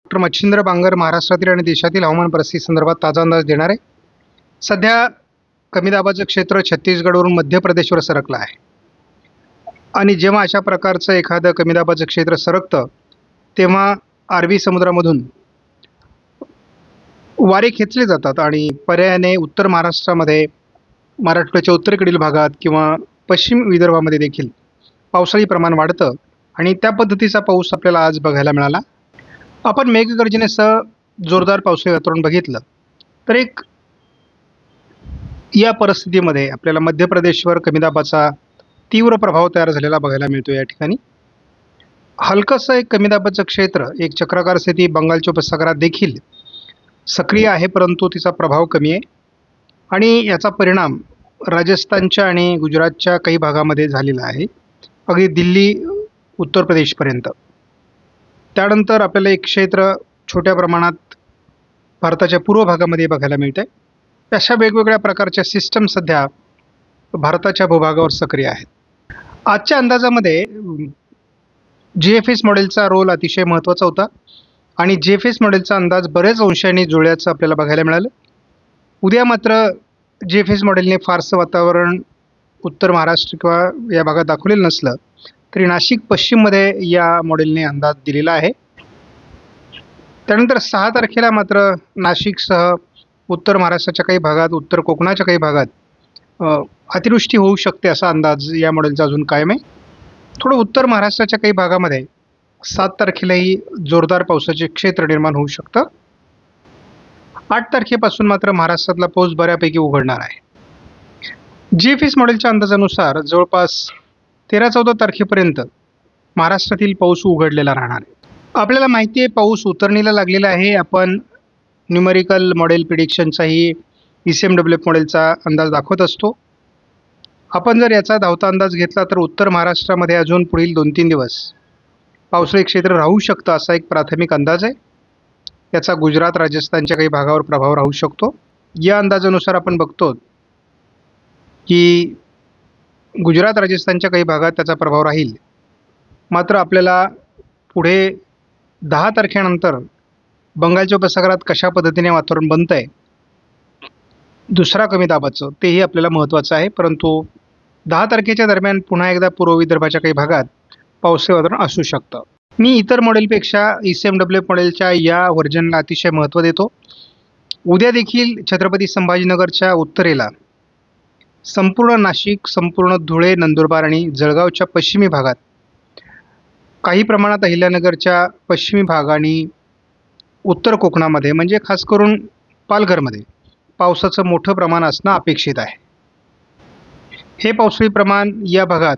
Doctor Machhindra Bangar महाराष्ट्रातील आणि देशातील हवामान परिस्थिती संदर्भात ताजा अंदाज देणार आहे. सध्या कमी दाबाचं क्षेत्र छत्तीसगडवरून मध्य प्रदेशवर सरकलं आहे आणि जेव्हा अशा प्रकारचं एखादं कमी दाबाचं क्षेत्र सरकतं तेव्हा अरबी समुद्रामधून वारे खेचले जातात आणि पर्यायाने उत्तर महाराष्ट्रामध्ये, मराठवाड्याच्या उत्तरेकडील भागात किंवा पश्चिम विदर्भामध्ये देखील पावसाळी प्रमाण वाढतं आणि त्या पद्धतीचा पाऊस आपल्याला आज बघायला मिळाला. आपण मेघगर्जनेसह जोरदार पावसाळी वातावरण बघितलं तर या परिस्थितीमध्ये आपल्याला मध्य प्रदेशवर कमी दाबाचा तीव्र प्रभाव तयार झालेला बघायला मिळतो. या ठिकाणी हलकंसं एक कमी दाबाचं क्षेत्र, एक चक्राकार स्थिती बंगालच्या उपसागरात देखील सक्रिय आहे, परंतु तिचा प्रभाव कमी आहे आणि याचा परिणाम राजस्थानच्या आणि गुजरातच्या काही भागामध्ये झालेला आहे, अगदी दिल्ली उत्तर प्रदेशपर्यंत. त्यानंतर आपल्याला एक क्षेत्र छोट्या प्रमाणात भारताच्या पूर्व भागामध्ये बघायला मिळते. अशा वेगवेगळ्या प्रकारच्या सिस्टम सध्या भारताच्या भूभागावर सक्रिय आहेत. आजच्या अंदाजामध्ये GFS मॉडेलचा रोल अतिशय महत्त्वाचा होता आणि GFS मॉडेलचा अंदाज बऱ्याच अंशाने जुळल्याचं आपल्याला बघायला मिळालं. उद्या मात्र GFS मॉडेलने फारसं वातावरण उत्तर महाराष्ट्र किंवा या भागात दाखवलेलं नसलं तरी नाशिक पश्चिममध्ये या मॉडेलने अंदाज दिलेला आहे. त्यानंतर 6 तारखेला मात्र नाशिकसह उत्तर महाराष्ट्राच्या काही भागात, उत्तर कोकणाच्या काही भागात अतिवृष्टी होऊ शकते असा अंदाज या मॉडेलचा अजून कायम आहे. थोडं उत्तर महाराष्ट्राच्या काही भागामध्ये 7 तारखेलाही जोरदार पावसाचे क्षेत्र निर्माण होऊ शकतं. 8 तारखेपासून मात्र महाराष्ट्रातला पाऊस बऱ्यापैकी उघडणार आहे. GFS मॉडेलच्या अंदाजानुसार जवळपास 13-14 तारखेपर्यंत महाराष्ट्रातील पाऊस उघडलेला राहणार आहे. आपल्याला माहिती आहे पाऊस उतरणीला लागलेला आहे. आपण न्यूमेरिकल मॉडेल प्रिडिक्शनचाही ECMWF मॉडेलचा अंदाज दाखवत असतो. आपण जर याचा धावता अंदाज घेतला तर उत्तर महाराष्ट्रामध्ये अजून पुढील 2-3 दिवस पावसाळी क्षेत्र राहू शकतं असा एक प्राथमिक अंदाज आहे. याचा गुजरात, राजस्थानच्या काही भागावर प्रभाव राहू शकतो. या अंदाजानुसार आपण बघतो की गुजरात, राजस्थानच्या काही भागात त्याचा प्रभाव राहील. मात्र आपल्याला पुढे 10 तारखेनंतर बंगालच्या उपसागरात कशा पद्धतीने वातावरण बनतं आहे, दुसरा कमी दाबाचं, तेही आपल्याला महत्त्वाचं आहे. परंतु 10 तारखेच्या दरम्यान पुन्हा एकदा पूर्व विदर्भाच्या काही भागात पावसाळी वातावरण असू शकतं. मी इतर मॉडेलपेक्षा ECMWF मॉडेलच्या या व्हर्जनला अतिशय महत्त्व देतो. उद्या देखील छत्रपती संभाजीनगरच्या उत्तरेला, संपूर्ण नाशिक, संपूर्ण धुळे, नंदुरबार आणि जळगावच्या पश्चिमी भागात, काही प्रमाणात अहिल्यानगरच्या पश्चिमी भाग आणि उत्तर कोकणामध्ये म्हणजे खास करून पालघरमध्ये पावसाचं मोठं प्रमाण असणं अपेक्षित आहे. हे पावसाळी प्रमाण या भागात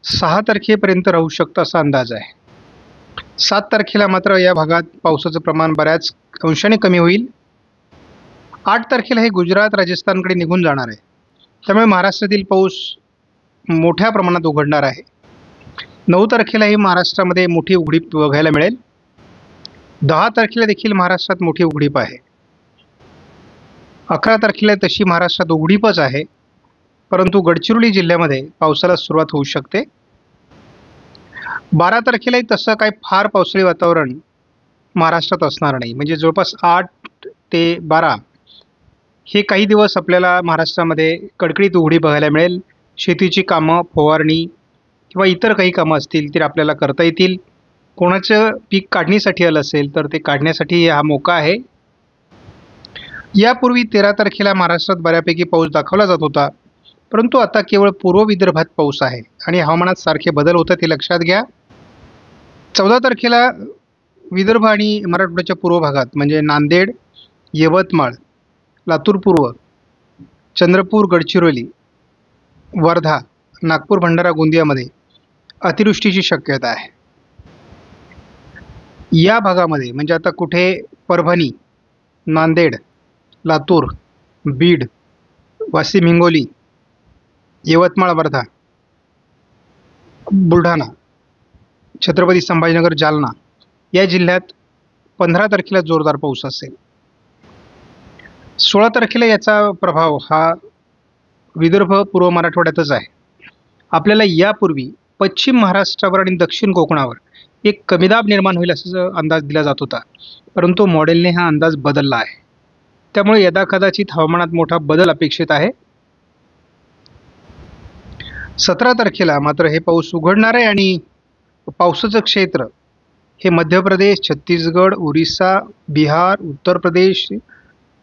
6 तारखेपर्यंत राहू शकतं असा अंदाज आहे. 7 तारखेला मात्र या भागात पावसाचं प्रमाण बऱ्याच अंशाने कमी होईल. 8 तारखेला हे गुजरात, राजस्थानकडे निघून जाणार आहे. त्यामुळे महाराष्ट्रातील पाऊस मोठ्या प्रमाणात उघडणार आहे. 9 तारखेलाही महाराष्ट्रामध्ये मोठी उघडीप बघायला मिळेल. 10 तारखेला देखील महाराष्ट्रात मोठी उघडीप आहे. 11 तारखेला तशी महाराष्ट्रात उघडीपच आहे, परंतु गडचिरोली जिल्ह्यामध्ये पावसाला सुरुवात होऊ शकते. 12 तारखेलाही तसं काही फार पावसाळी वातावरण महाराष्ट्रात असणार नाही. म्हणजे जवळपास 8 ते 12 हे काही दिवस आपल्याला महाराष्ट्रामध्ये कडकडीत उघडी बघायला मिळेल. शेतीची कामं, फवारणी किंवा इतर काही कामं असतील तर आपल्याला करता येतील. कोणाचं पीक काढणीसाठी आलं असेल तर ते काढण्यासाठी हा मोका आहे. यापूर्वी 13 तारखेला महाराष्ट्रात बऱ्यापैकी पाऊस दाखवला जात होता, परंतु आता केवळ पूर्व विदर्भात पाऊस आहे आणि हवामानात सारखे बदल होतात हे लक्षात घ्या. 14 तारखेला विदर्भ आणि मराठवाड्याच्या पूर्व भागात म्हणजे नांदेड, यवतमाळ, लातूर पूर्व, चंद्रपूर, गडचिरोली, वर्धा, नागपूर, भंडारा, गोंदियामध्ये अतिवृष्टीची शक्यता आहे. या भागामध्ये म्हणजे आता कुठे परभणी, नांदेड, लातूर, बीड, वाशिम, हिंगोली, यवतमाळ, वर्धा, बुलढाणा, छत्रपती संभाजीनगर, जालना या जिल्ह्यात 15 तारखेला जोरदार पाऊस असेल. 16 तारखेला याचा प्रभाव हा विदर्भ, पूर्व मराठवाड्यातच आहे. आपल्याला यापूर्वी पश्चिम महाराष्ट्रावर आणि दक्षिण कोकणावर एक कमी दाब निर्माण होईल असा अंदाज दिला जात होता, परंतु मॉडेलने हा अंदाज बदलला आहे. त्यामुळे यदाकदाचित हवामानात मोठा बदल अपेक्षित आहे. 17 तारखेला मात्र हे पाऊस उघडणार आहे आणि पावसाचं क्षेत्र हे मध्य प्रदेश, छत्तीसगड, ओरिसा, बिहार, उत्तर प्रदेश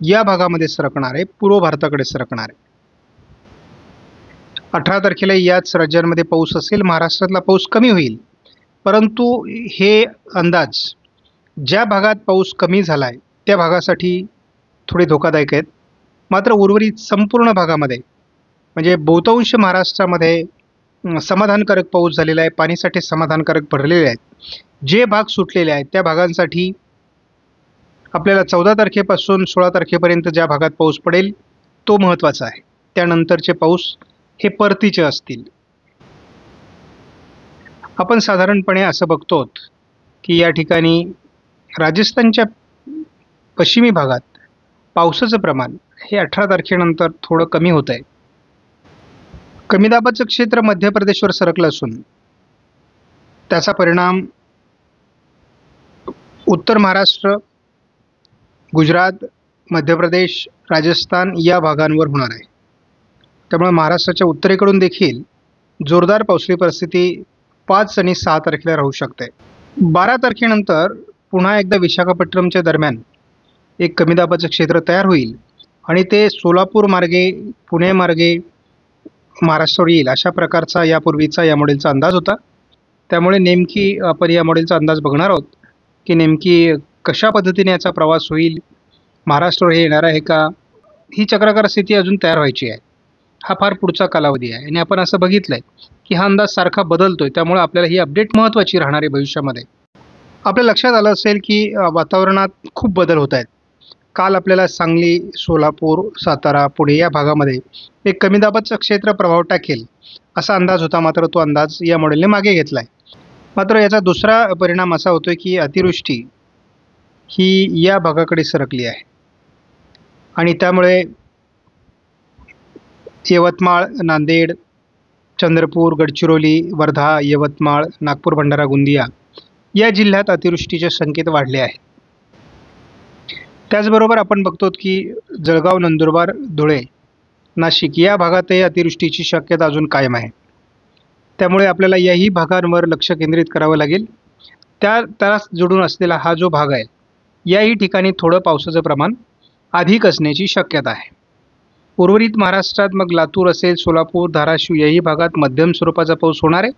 या भागामध्ये सरकणार आहे, पूर्व भारताकडे सरकणार आहे. 18 तारखेला याच राज्यांमध्ये पाऊस असेल. महाराष्ट्रातला पाऊस कमी होईल, परंतु हे अंदाज ज्या भागात पाऊस कमी झाला आहे त्या भागासाठी थोडे धोकादायक आहेत. मात्र उर्वरित संपूर्ण भागामध्ये म्हणजे बहुतांश महाराष्ट्रामध्ये समाधानकारक पाऊस झालेला आहे. पाणीसाठे समाधानकारक भरलेले आहेत. जे भाग सुटलेले आहेत त्या भागांसाठी आपल्याला 14 तारखेपासून 16 तारखेपर्यंत ज्या भागात पाऊस पडेल तो महत्त्वाचा आहे. त्यानंतरचे पाऊस हे परतीचे असतील. आपण साधारणपणे असं बघतो की या ठिकाणी राजस्थानच्या पश्चिमी भागात पावसाचं प्रमाण हे 18 तारखेनंतर थोडं कमी होत आहे. कमी दाबाचं क्षेत्र मध्य प्रदेशवर सरकलं असून त्याचा परिणाम उत्तर महाराष्ट्र, गुजरात, मध्य प्रदेश, राजस्थान या भागांवर होणार आहे. त्यामुळे महाराष्ट्राच्या उत्तरेकडून देखील जोरदार पावसाळी परिस्थिती 5 आणि 6 तारखेला राहू शकते. 12 तारखेनंतर पुन्हा एकदा विशाखापट्टणमच्या दरम्यान एक कमी दाबाचं क्षेत्र तयार होईल आणि ते सोलापूर मार्गे, पुणे मार्गे महाराष्ट्रावर येईल अशा प्रकारचा यापूर्वीचा या मॉडेलचा अंदाज होता. त्यामुळे नेमकी आपण या मॉडेलचा अंदाज बघणार आहोत की नेमकी कशा पद्धतीने याचा प्रवास होईल, महाराष्ट्रावर हे येणार आहे का, ही चक्राकार स्थिती अजून तयार व्हायची आहे. हा फार पुढचा कालावधी आहे आणि आपण असं बघितलं आहे की हा अंदाज सारखा बदलतोय. त्यामुळे आपल्याला ही अपडेट महत्त्वाची राहणार आहे भविष्यामध्ये. आपल्या लक्षात आलं असेल की वातावरणात खूप बदल होत आहेत. काल आपल्याला सांगली, सोलापूर, सातारा, पुणे या भागामध्ये एक कमी दाबाचं क्षेत्र प्रभाव टाकेल असा अंदाज होता. मात्र तो अंदाज या मॉडेलने मागे घेतला आहे. मात्र याचा दुसरा परिणाम असा होतोय की अतिवृष्टी ही या भागाकडे सरकली आहे आणि त्यामुळे यवतमाळ, नांदेड, चंद्रपूर, गडचिरोली, वर्धा, यवतमाळ, नागपूर, भंडारा, गोंदिया या जिल्ह्यात अतिवृष्टीचे संकेत वाढले आहेत. त्याचबरोबर आपण बघतो की जळगाव, नंदुरबार, धुळे, नाशिक या भागातही अतिवृष्टीची शक्यता अजून कायम आहे. त्यामुळे आपल्याला याही भागांवर लक्ष केंद्रित करावं लागेल. त्याला जोडून असलेला हा जो भाग आहे याही ठिकाणी थोडं पावसाचं प्रमाण अधिक असण्याची शक्यता आहे. उर्वरित महाराष्ट्रात मग लातूर असेल, सोलापूर, धाराशिव याही भागात मध्यम स्वरूपाचा पाऊस होणार आहे.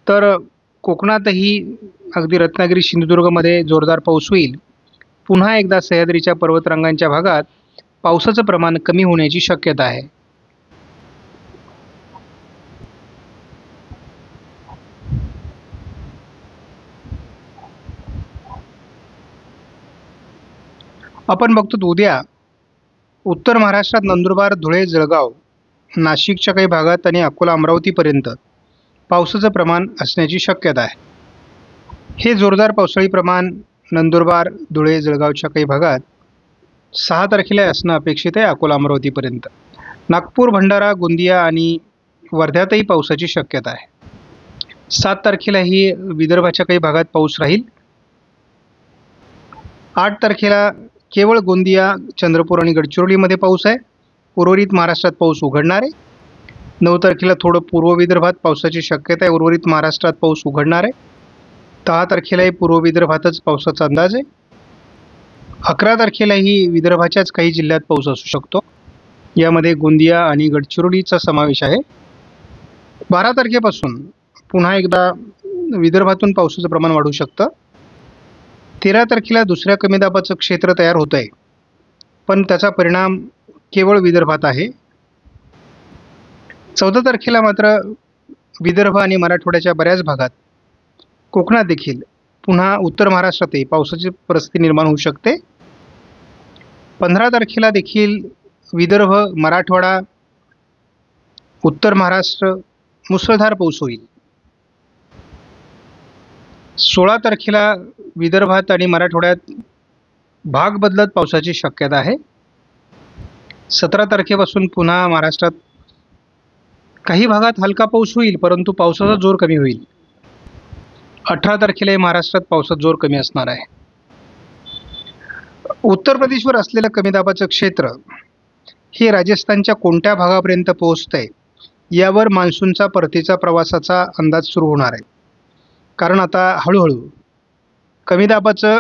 तर कोकणातही अगदी रत्नागिरी, सिंधुदुर्गमध्ये जोरदार पाऊस होईल. पुन्हा एकदा सह्याद्रीच्या पर्वतरांगांच्या भागात पावसाचं प्रमाण कमी होण्याची शक्यता आहे. आपण बघतो उद्या उत्तर महाराष्ट्रात नंदुरबार, धुळे, जळगाव, नाशिकच्या काही भागात आणि अकोला, अमरावतीपर्यंत पावसाचं प्रमाण असण्याची शक्यता आहे. हे जोरदार पावसाळी प्रमाण नंदुरबार, धुळे, जळगावच्या काही भागात 6 तारखेला असणं अपेक्षित आहे. अकोला, अमरावतीपर्यंत. नागपूर, भंडारा, गोंदिया आणि वर्ध्यातही पावसाची शक्यता आहे. 7 तारखेलाही विदर्भाच्या काही भागात पाऊस राहील. 8 तारखेला केवळ गोंदिया, चंद्रपूर आणि गडचिरोलीमध्ये पाऊस आहे. उर्वरित महाराष्ट्रात पाऊस उघडणार आहे. 9 तारखेला थोडं पूर्व विदर्भात पावसाची शक्यता आहे. उर्वरित महाराष्ट्रात पाऊस उघडणार आहे. 10 तारखेलाही पूर्व विदर्भातच पावसाचा अंदाज आहे. 11 तारखेलाही विदर्भाच्याच काही जिल्ह्यात पाऊस असू शकतो. यामध्ये गोंदिया आणि गडचिरोलीचा समावेश आहे. 12 तारखेपासून पुन्हा एकदा विदर्भातून पावसाचं प्रमाण वाढू शकतं. 13 तारखेला दुसऱ्या कमी दाबाचं क्षेत्र तयार होत आहे, पण त्याचा परिणाम केवळ विदर्भात आहे. 14 तारखेला मात्र विदर्भ आणि मराठवाड्याच्या बऱ्याच भागात, कोकणात देखील, पुन्हा उत्तर महाराष्ट्रातही पावसाची परिस्थिती निर्माण होऊ शकते. 15 तारखेला देखील विदर्भ, मराठवाडा, उत्तर महाराष्ट्र मुसळधार पाऊस होईल. 16 तारखेला विदर्भात आणि मराठवाड्यात भाग बदलत पावसाची शक्यता आहे. 17 तारखेपासून पुन्हा महाराष्ट्रात काही भागात हलका पाऊस होईल, परंतु पावसाचा जोर कमी होईल. 18 तारखेला महाराष्ट्रात पावसाचा जोर कमी असणार आहे. उत्तर प्रदेशवर असलेलं कमी दाबाचं क्षेत्र हे राजस्थानच्या कोणत्या भागापर्यंत पोहोचतंय यावर मान्सूनचा परतीचा प्रवासाचा अंदाज सुरू होणार आहे. कारण आता हळूहळू कमी दाबाचं